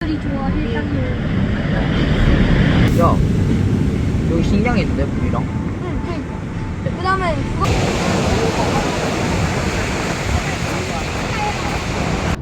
머리 좋아 일단은. 야, 여기 신기한 게 있는데, 물이랑? 응, 그러니까. 그다음에 그거.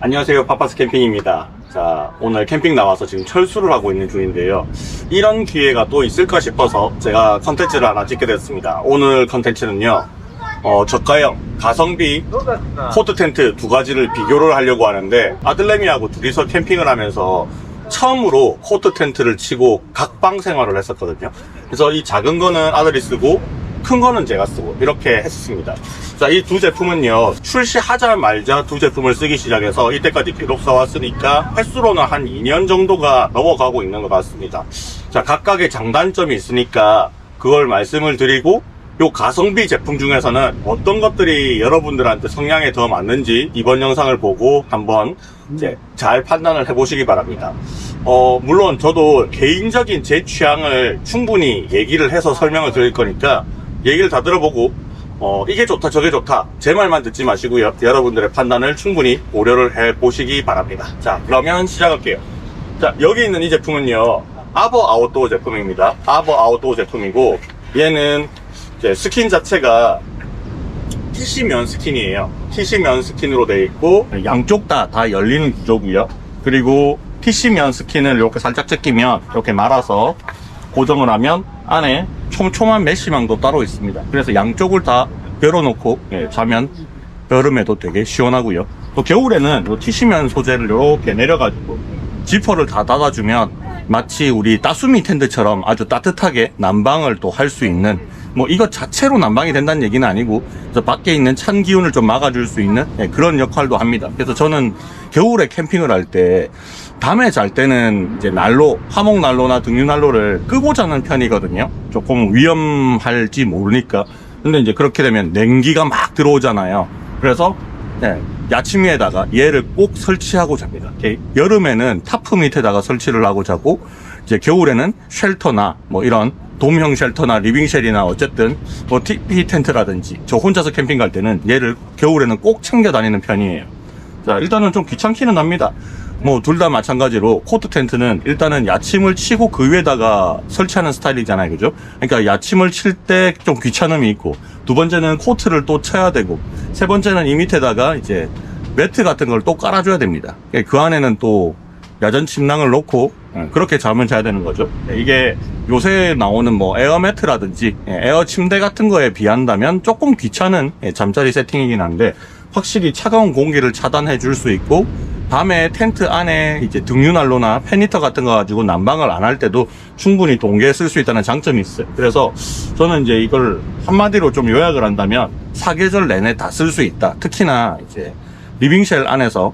안녕하세요, 파파스 캠핑입니다. 자, 오늘 캠핑 나와서 지금 철수를 하고 있는 중인데요. 이런 기회가 또 있을까 싶어서 제가 컨텐츠를 하나 찍게 됐습니다. 오늘 컨텐츠는요, 저가형 가성비 코트 텐트 두 가지를 비교를 하려고 하는데, 아들내미하고 둘이서 캠핑을 하면서 처음으로 코트 텐트를 치고 각방 생활을 했었거든요. 그래서 이 작은 거는 아들이 쓰고 큰 거는 제가 쓰고 이렇게 했습니다. 자, 이 두 제품은요, 출시하자마자 두 제품을 쓰기 시작해서 이때까지 계속 써왔으니까 횟수로는 한 2년 정도가 넘어가고 있는 것 같습니다. 자, 각각의 장단점이 있으니까 그걸 말씀을 드리고, 요 가성비 제품 중에서는 어떤 것들이 여러분들한테 성향에 더 맞는지 이번 영상을 보고 한번 이제 잘 판단을 해보시기 바랍니다. 물론 저도 개인적인 제 취향을 충분히 얘기를 해서 설명을 드릴 거니까 얘기를 다 들어보고 이게 좋다 저게 좋다 제 말만 듣지 마시고요, 여러분들의 판단을 충분히 고려를 해 보시기 바랍니다. 자, 그러면 시작할게요. 자, 여기 있는 이 제품은요, 아버 아웃도어 제품입니다. 아버 아웃도어 제품이고, 얘는 이제 스킨 자체가 TC면 스킨이에요. TC면 스킨으로 되어 있고, 양쪽 다 열리는 구조고요. 그리고 TC면 스킨을 이렇게 살짝 제끼면 이렇게 말아서 고정을 하면 안에 촘촘한 메쉬망도 따로 있습니다. 그래서 양쪽을 다 열어놓고 자면 여름에도 되게 시원하고요. 또 겨울에는 이 TC면 소재를 이렇게 내려가지고 지퍼를 다 닫아주면 마치 우리 따수미 텐트처럼 아주 따뜻하게 난방을 또 할 수 있는, 뭐 이것 자체로 난방이 된다는 얘기는 아니고 밖에 있는 찬 기운을 좀 막아줄 수 있는 그런 역할도 합니다. 그래서 저는 겨울에 캠핑을 할 때 밤에 잘 때는 이제 난로, 화목 난로나 등유 난로를 끄고 자는 편이거든요. 조금 위험할지 모르니까. 근데 이제 그렇게 되면 냉기가 막 들어오잖아요. 그래서 야침 위에다가 얘를 꼭 설치하고 잡니다. 여름에는 타프 밑에다가 설치를 하고 자고, 이제 겨울에는 쉘터나 뭐 이런 돔형 쉘터나 리빙쉘이나 어쨌든 뭐 TP 텐트라든지, 저 혼자서 캠핑 갈 때는 얘를 겨울에는 꼭 챙겨 다니는 편이에요. 자, 일단은 좀 귀찮기는 합니다. 뭐 둘 다 마찬가지로 코트 텐트는 일단은 야침을 치고 그 위에다가 설치하는 스타일이잖아요, 그죠? 그러니까 야침을 칠 때 좀 귀찮음이 있고, 두 번째는 코트를 또 쳐야 되고, 세 번째는 이 밑에다가 이제 매트 같은 걸 또 깔아줘야 됩니다. 그 안에는 또 야전 침낭을 놓고 그렇게 잠을 자야 되는 거죠. 이게 요새 나오는 뭐 에어 매트라든지 에어 침대 같은 거에 비한다면 조금 귀찮은 잠자리 세팅이긴 한데, 확실히 차가운 공기를 차단해 줄 수 있고, 밤에 텐트 안에 이제 등유난로나 팬히터 같은 거 가지고 난방을 안 할 때도 충분히 동계에 쓸 수 있다는 장점이 있어요. 그래서 저는 이제 이걸 한마디로 좀 요약을 한다면 사계절 내내 다 쓸 수 있다. 특히나 이제 리빙쉘 안에서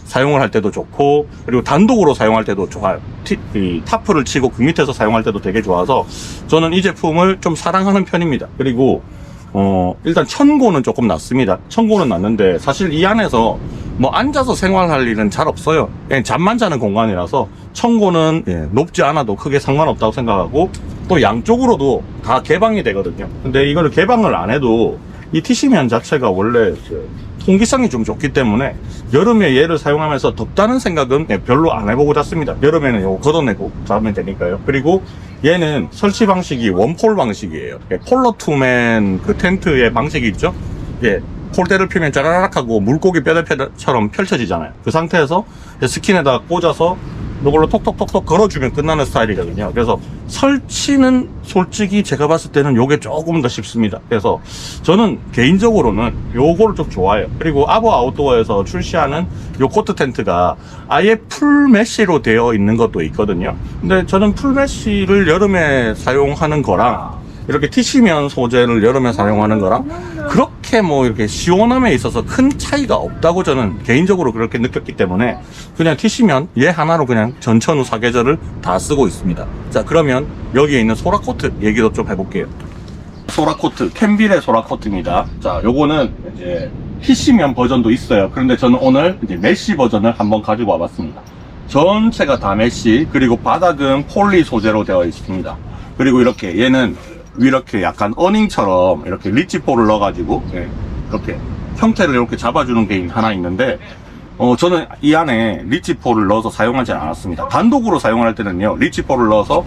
사용을 할 때도 좋고, 그리고 단독으로 사용할 때도 좋아요. 이 타프를 치고 그 밑에서 사용할 때도 되게 좋아서 저는 이 제품을 좀 사랑하는 편입니다. 그리고 일단 천고는 조금 낮습니다. 천고는 낮는데 사실 이 안에서 뭐 앉아서 생활할 일은 잘 없어요. 그냥 잠만 자는 공간이라서 천고는 높지 않아도 크게 상관없다고 생각하고, 또 양쪽으로도 다 개방이 되거든요. 근데 이거를 개방을 안 해도 이 TC면 자체가 원래 통기성이 좀 좋기 때문에 여름에 얘를 사용하면서 덥다는 생각은 별로 안 해보고 잤습니다. 여름에는 이거 걷어내고 자면 되니까요. 그리고 얘는 설치 방식이 원폴 방식이에요. 폴러 투맨 그 텐트의 방식이 있죠. 폴대를 펴면 짜라락 하고 물고기 뼈대처럼 펼쳐지잖아요. 그 상태에서 스킨에다 꽂아서 이걸로 톡톡톡톡 걸어주면 끝나는 스타일이거든요. 그래서 설치는 솔직히 제가 봤을 때는 요게 조금 더 쉽습니다. 그래서 저는 개인적으로는 요거를 좀 좋아해요. 그리고 아버 아웃도어에서 출시하는 요 코트 텐트가 아예 풀 메쉬로 되어 있는 것도 있거든요. 근데 저는 풀 메쉬를 여름에 사용하는 거랑 이렇게 TC면 소재를 여름에 사용하는 거랑 그렇게 뭐 이렇게 시원함에 있어서 큰 차이가 없다고 저는 개인적으로 그렇게 느꼈기 때문에 그냥 TC면 얘 하나로 그냥 전천후 사계절을 다 쓰고 있습니다. 자, 그러면 여기에 있는 소라코트 얘기도 좀 해볼게요. 소라코트, 캔빌의 소라코트입니다. 자, 요거는 이제 TC면 버전도 있어요. 그런데 저는 오늘 이제 메쉬 버전을 한번 가지고 와봤습니다. 전체가 다 메쉬, 그리고 바닥은 폴리 소재로 되어 있습니다. 그리고 이렇게 얘는 이렇게 약간 어닝처럼 이렇게 리치폴을 넣어가지고 이렇게 형태를 이렇게 잡아주는 게 하나 있는데, 저는 이 안에 리치폴을 넣어서 사용하지 않았습니다. 단독으로 사용할 때는요, 리치폴을 넣어서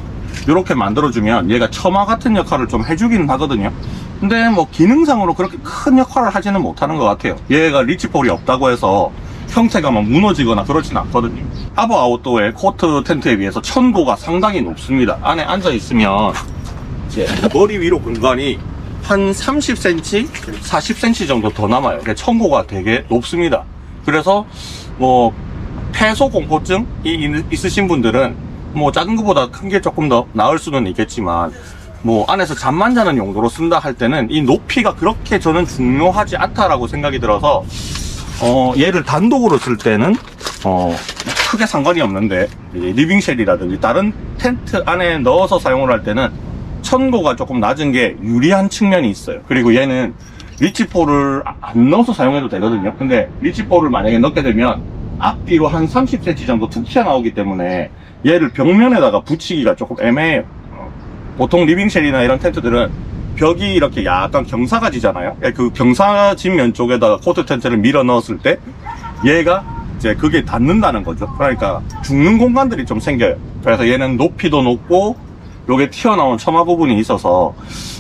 이렇게 만들어주면 얘가 처마 같은 역할을 좀 해주긴 하거든요. 근데 뭐 기능상으로 그렇게 큰 역할을 하지는 못하는 것 같아요. 얘가 리치폴이 없다고 해서 형태가 막 무너지거나 그렇진 않거든요. 아버 아웃도어의 코트 텐트에 비해서 천고가 상당히 높습니다. 안에 앉아있으면 이제 머리 위로 공간이 한 30cm, 40cm 정도 더 남아요. 천고가 되게 높습니다. 그래서 뭐 폐소 공포증이 있으신 분들은 뭐 작은 것보다 큰 게 조금 더 나을 수는 있겠지만, 뭐 안에서 잠만 자는 용도로 쓴다 할 때는 이 높이가 그렇게 저는 중요하지 않다라고 생각이 들어서 얘를 단독으로 쓸 때는 크게 상관이 없는데, 리빙쉘이라든지 다른 텐트 안에 넣어서 사용을 할 때는 천고가 조금 낮은 게 유리한 측면이 있어요. 그리고 얘는 리치폴을 안 넣어서 사용해도 되거든요. 근데 리치폴을 만약에 넣게 되면 앞뒤로 한 30cm 정도 툭 튀어나오기 때문에 얘를 벽면에다가 붙이기가 조금 애매해요. 보통 리빙쉘이나 이런 텐트들은 벽이 이렇게 약간 경사가 지잖아요. 그 경사진 면 쪽에다가 코트 텐트를 밀어 넣었을 때 얘가 이제 그게 닿는다는 거죠. 그러니까 죽는 공간들이 좀 생겨요. 그래서 얘는 높이도 높고 요게 튀어나온 처마 부분이 있어서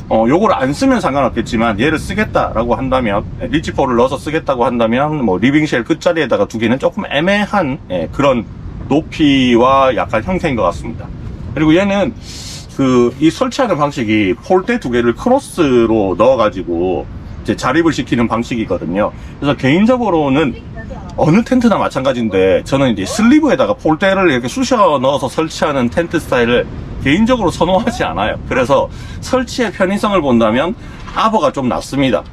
요걸 안 쓰면 상관없겠지만, 얘를 쓰겠다라고 한다면, 리치폴을 넣어서 쓰겠다고 한다면 뭐 리빙쉘 끝자리에다가 두기는 조금 애매한 그런 높이와 약간 형태인 것 같습니다. 그리고 얘는 이 설치하는 방식이 폴대 두 개를 크로스로 넣어가지고 이제 자립을 시키는 방식이거든요. 그래서 개인적으로는 어느 텐트나 마찬가지인데, 저는 이제 슬리브에다가 폴대를 이렇게 쑤셔 넣어서 설치하는 텐트 스타일을 개인적으로 선호하지 않아요. 그래서 설치의 편의성을 본다면 아버가 좀 낫습니다.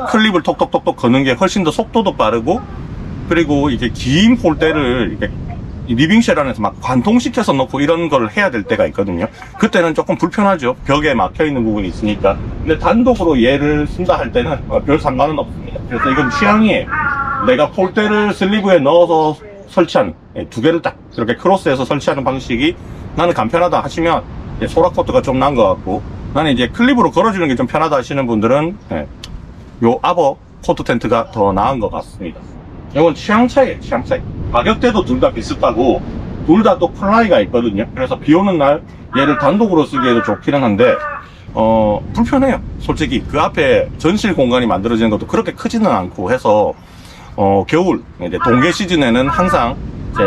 클립을 톡톡톡톡 거는 게 훨씬 더 속도도 빠르고, 그리고 이제 긴 폴대를 이렇게 리빙쉘 안에서 막 관통시켜서 넣고 이런 걸 해야 될 때가 있거든요. 그때는 조금 불편하죠. 벽에 막혀있는 부분이 있으니까. 근데 단독으로 얘를 쓴다 할 때는 별 상관은 없습니다. 그래서 이건 취향이에요. 내가 폴대를 슬리브에 넣어서 설치한, 두 개를 딱 이렇게 크로스해서 설치하는 방식이 나는 간편하다 하시면 소라코트가 좀 나은 것 같고, 나는 이제 클립으로 걸어주는 게 좀 편하다 하시는 분들은 요 아버 코트 텐트가 더 나은 것 같습니다. 이건 취향 차이에요, 취향 차이. 가격대도 둘 다 비슷하고 둘 다 또 플라이가 있거든요. 그래서 비 오는 날 얘를 단독으로 쓰기에도 좋기는 한데 불편해요. 솔직히 그 앞에 전실 공간이 만들어지는 것도 그렇게 크지는 않고 해서 겨울 이제 동계 시즌에는 항상 이제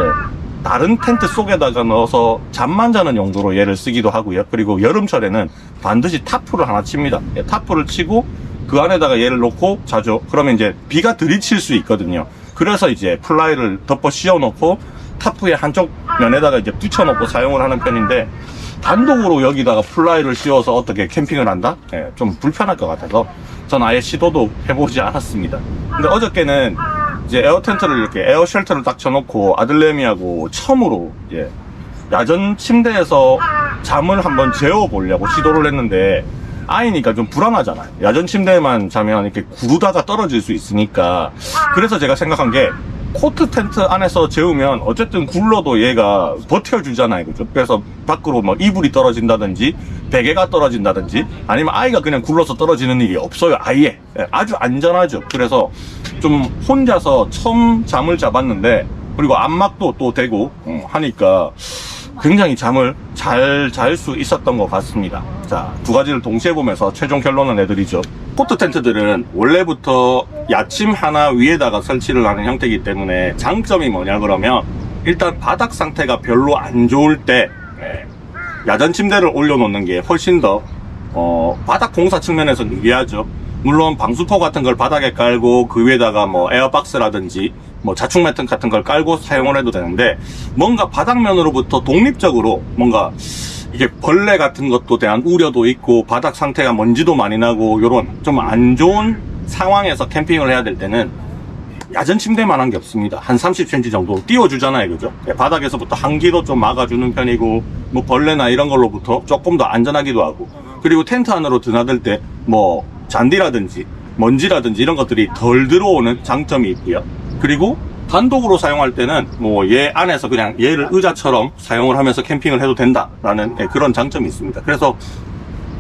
다른 텐트 속에다가 넣어서 잠만 자는 용도로 얘를 쓰기도 하고요. 그리고 여름철에는 반드시 타프를 하나 칩니다. 타프를 치고 그 안에다가 얘를 놓고 자죠. 그러면 이제 비가 들이칠 수 있거든요. 그래서 이제 플라이를 덮어 씌워 놓고 타프의 한쪽 면에다가 이제 붙여 놓고 사용을 하는 편인데, 단독으로 여기다가 플라이를 씌워서 어떻게 캠핑을 한다? 좀 불편할 것 같아서 전 아예 시도도 해보지 않았습니다. 근데 어저께는 이제 에어 텐트를 이렇게 에어 쉘터를 딱 쳐놓고 아들내미하고 처음으로 이제 야전 침대에서 잠을 한번 재워보려고 시도를 했는데, 아이니까 좀 불안하잖아요. 야전 침대에만 자면 이렇게 구르다가 떨어질 수 있으니까. 그래서 제가 생각한 게, 코트 텐트 안에서 재우면 어쨌든 굴러도 얘가 버텨주잖아요. 그죠? 그래서 밖으로 뭐 이불이 떨어진다든지 베개가 떨어진다든지 아니면 아이가 그냥 굴러서 떨어지는 일이 없어요. 아예 아주 안전하죠. 그래서 좀 혼자서 처음 잠을 잡았는데, 그리고 안막도 또 되고 하니까 굉장히 잠을 잘 잘 수 있었던 것 같습니다. 자, 두 가지를 동시에 보면서 최종 결론을 내드리죠. 코트 텐트들은 원래부터 야침 하나 위에다가 설치를 하는 형태이기 때문에 장점이 뭐냐 그러면, 일단 바닥 상태가 별로 안 좋을 때 야전 침대를 올려놓는 게 훨씬 더 바닥 공사 측면에서 유리하죠. 물론 방수포 같은 걸 바닥에 깔고 그 위에다가 뭐 에어박스라든지 뭐 자충 매트 같은 걸 깔고 사용을 해도 되는데, 뭔가 바닥면으로부터 독립적으로 뭔가 이게 벌레 같은 것도 대한 우려도 있고 바닥 상태가 먼지도 많이 나고 요런 좀 안 좋은 상황에서 캠핑을 해야 될 때는 야전 침대만한 게 없습니다. 한 30cm 정도 띄워주잖아요. 그죠? 바닥에서부터 한기도 좀 막아주는 편이고, 뭐 벌레나 이런 걸로부터 조금 더 안전하기도 하고, 그리고 텐트 안으로 드나들 때 뭐 잔디라든지 먼지라든지 이런 것들이 덜 들어오는 장점이 있고요. 그리고 단독으로 사용할 때는 뭐 얘 안에서 그냥 얘를 의자처럼 사용을 하면서 캠핑을 해도 된다라는 그런 장점이 있습니다. 그래서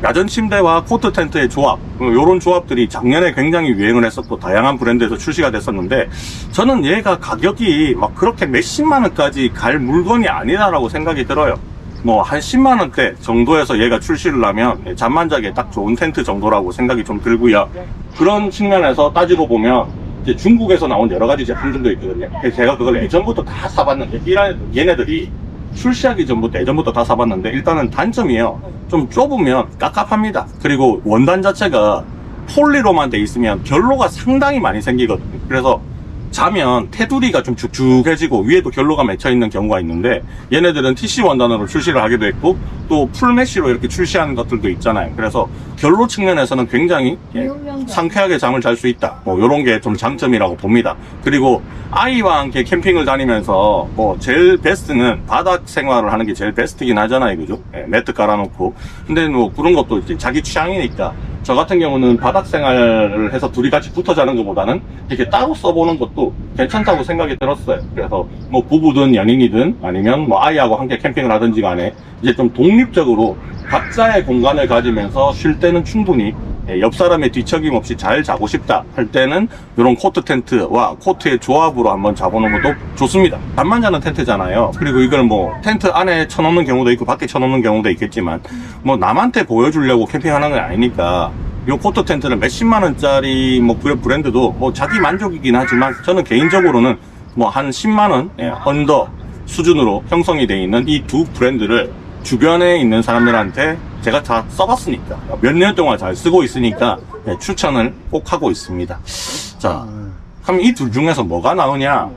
야전 침대와 코트 텐트의 조합, 요런 조합들이 작년에 굉장히 유행을 했었고 다양한 브랜드에서 출시가 됐었는데, 저는 얘가 가격이 막 그렇게 몇십만 원까지 갈 물건이 아니다라고 생각이 들어요. 뭐 한 10만 원대 정도에서 얘가 출시를 하면 잠만 자기에 딱 좋은 텐트 정도라고 생각이 좀 들고요. 그런 측면에서 따지고 보면 이제 중국에서 나온 여러 가지 제품들도 있거든요. 그래서 제가 그걸 예전부터 다 사봤는데, 얘네들이 출시하기 전부터 예전부터 다 사봤는데, 일단은 단점이요, 좀 좁으면 깝깝합니다. 그리고 원단 자체가 폴리로만 돼 있으면 결로가 상당히 많이 생기거든요. 그래서 자면 테두리가 좀 축축해지고 위에도 결로가 맺혀 있는 경우가 있는데, 얘네들은 TC 원단으로 출시를 하기도 했고 또 풀메쉬로 이렇게 출시하는 것들도 있잖아요. 그래서 결로 측면에서는 굉장히 상쾌하게 잠을 잘 수 있다, 뭐 요런 게 좀 장점이라고 봅니다. 그리고 아이와 함께 캠핑을 다니면서 뭐 제일 베스트는 바닥 생활을 하는 게 제일 베스트긴 하잖아요, 그죠? 매트 깔아놓고. 근데 뭐 그런 것도 이제 자기 취향이니까, 저 같은 경우는 바닥 생활을 해서 둘이 같이 붙어 자는 것보다는 이렇게 따로 써보는 것도 괜찮다고 생각이 들었어요. 그래서 뭐 부부든 연인이든 아니면 뭐 아이하고 함께 캠핑을 하든지 간에 이제 좀 독립적으로 각자의 공간을 가지면서 쉴 때는 충분히 옆 사람의 뒤척임 없이 잘 자고 싶다 할 때는 이런 코트 텐트와 코트의 조합으로 한번 자보는 것도 좋습니다. 잠만 자는 텐트잖아요. 그리고 이걸 뭐 텐트 안에 쳐놓는 경우도 있고 밖에 쳐놓는 경우도 있겠지만, 뭐 남한테 보여주려고 캠핑하는 건 아니니까 이 코트 텐트는 몇십만 원짜리 뭐 브랜드도 뭐 자기 만족이긴 하지만, 저는 개인적으로는 뭐 한 10만 원 언더 수준으로 형성이 되어 있는 이 두 브랜드를 주변에 있는 사람들한테 제가 다 써봤으니까, 몇 년 동안 잘 쓰고 있으니까 추천을 꼭 하고 있습니다. 자, 그럼 이 둘 중에서 뭐가 나으냐?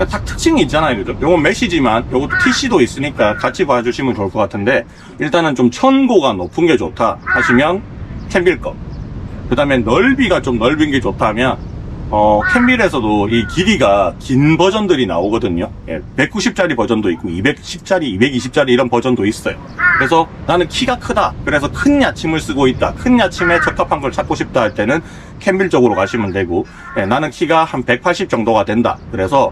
딱 특징이 있잖아요, 그죠? 요건 메시지만 요것도 TC도 있으니까 같이 봐주시면 좋을 것 같은데, 일단은 좀 천고가 높은 게 좋다 하시면 캠빌 거, 그 다음에 넓이가 좀 넓은 게 좋다 하면 캠빌에서도 이 길이가 긴 버전들이 나오거든요. 190짜리 버전도 있고 210짜리, 220짜리 이런 버전도 있어요. 그래서 나는 키가 크다, 그래서 큰 야침을 쓰고 있다, 큰 야침에 적합한 걸 찾고 싶다 할 때는 캠빌 쪽으로 가시면 되고, 나는 키가 한 180 정도가 된다, 그래서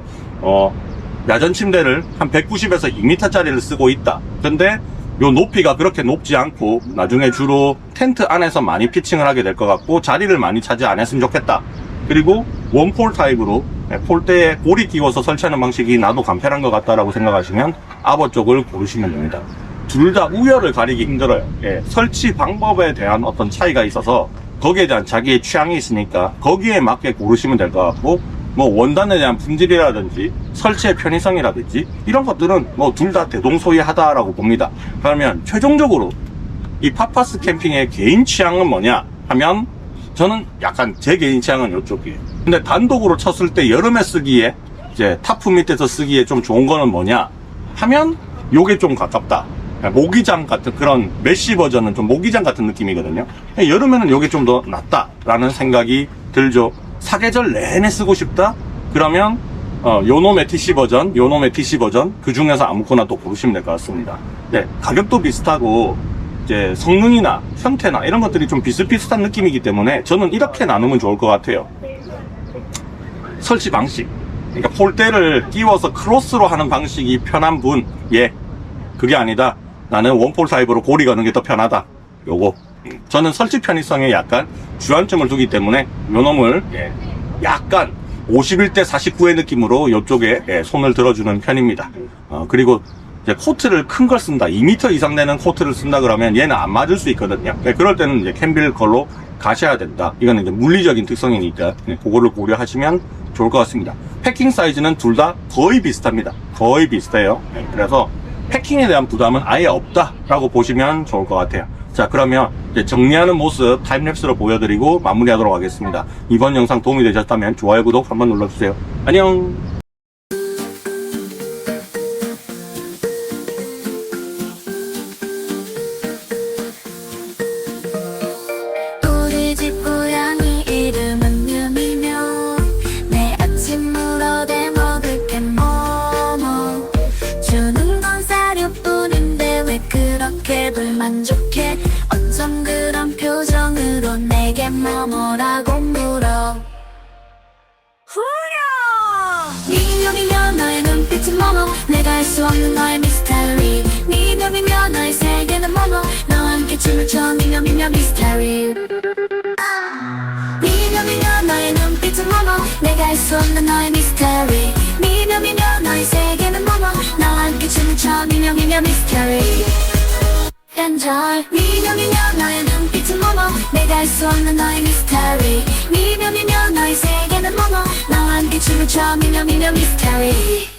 야전 침대를 한 190에서 2m짜리를 쓰고 있다, 근데 요 높이가 그렇게 높지 않고 나중에 주로 텐트 안에서 많이 피칭을 하게 될 것 같고 자리를 많이 차지 안 했으면 좋겠다, 그리고 원폴 타입으로 폴대에 고리 끼워서 설치하는 방식이 나도 간편한 것 같다라고 생각하시면 아버 쪽을 고르시면 됩니다. 둘 다 우열을 가리기 힘들어요. 설치 방법에 대한 어떤 차이가 있어서 거기에 대한 자기의 취향이 있으니까 거기에 맞게 고르시면 될 것 같고, 뭐 원단에 대한 품질이라든지 설치의 편의성이라든지 이런 것들은 뭐 둘 다 대동소이하다라고 봅니다. 그러면 최종적으로 이 파파스 캠핑의 개인 취향은 뭐냐 하면, 저는 약간 제 개인 취향은 이쪽이에요. 근데 단독으로 쳤을 때 여름에 쓰기에, 이제 타프 밑에서 쓰기에 좀 좋은 거는 뭐냐 하면 요게 좀 가깝다. 모기장 같은 그런 메쉬 버전은 좀 모기장 같은 느낌이거든요. 여름에는 요게 좀 더 낫다라는 생각이 들죠. 사계절 내내 쓰고 싶다? 그러면 요놈의 TC 버전, 요놈의 TC 버전, 그 중에서 아무거나 또 고르시면 될 것 같습니다. 네, 가격도 비슷하고 이제 성능이나 형태나 이런 것들이 좀 비슷비슷한 느낌이기 때문에 저는 이렇게 나누면 좋을 것 같아요. 설치 방식, 그러니까 폴대를 끼워서 크로스로 하는 방식이 편한 분, 그게 아니다, 나는 원폴 타입으로 고리 거는 게 더 편하다, 요거. 저는 설치 편의성에 약간 주안점을 두기 때문에 요놈을 약간 51대 49의 느낌으로 요쪽에 손을 들어주는 편입니다. 그리고 이제 코트를 큰 걸 쓴다, 2m 이상 되는 코트를 쓴다 그러면 얘는 안 맞을 수 있거든요. 그럴 때는 이제 캠빌 걸로 가셔야 된다. 이거는 이제 물리적인 특성이니까 그거를 고려하시면 좋을 것 같습니다. 패킹 사이즈는 둘 다 거의 비슷합니다. 거의 비슷해요. 그래서 패킹에 대한 부담은 아예 없다라고 보시면 좋을 것 같아요. 자, 그러면 이제 정리하는 모습 타임랩스로 보여드리고 마무리하도록 하겠습니다. 이번 영상 도움이 되셨다면 좋아요, 구독 한번 눌러주세요. 안녕. 우리 집 고양이 이름은 유미묘. 내 아침을 얻어 먹을 게 뭐뭐. 주는 건 사료뿐인데 왜 그렇게 불만족해. 어쩜 그런 표정으로 내게 뭐뭐라고 물어. 미묘미묘 너의 눈빛은 뭐뭐. 내가 알 수 없는 너의 미스터리. 미묘미묘 너의 세계는 뭐뭐. 너의 함께 춤을 춰 미녀 미녀 미스터리 미녀 미녀 너의 눈빛은 뭐뭐 내가 알 수 없는 너의 미스터리 미녀 미녀 너의 세계는 뭐뭐 나와 함께 춤을 춰 미녀 미녀 미스터리 Enjoy 미녀 미녀 너의 눈빛은 뭐뭐 내가 알 수 없는 너의 미스터리 미녀 미녀 너의 세계는 뭐뭐 나와 함께 춤을 춰 미녀 미녀 미스터리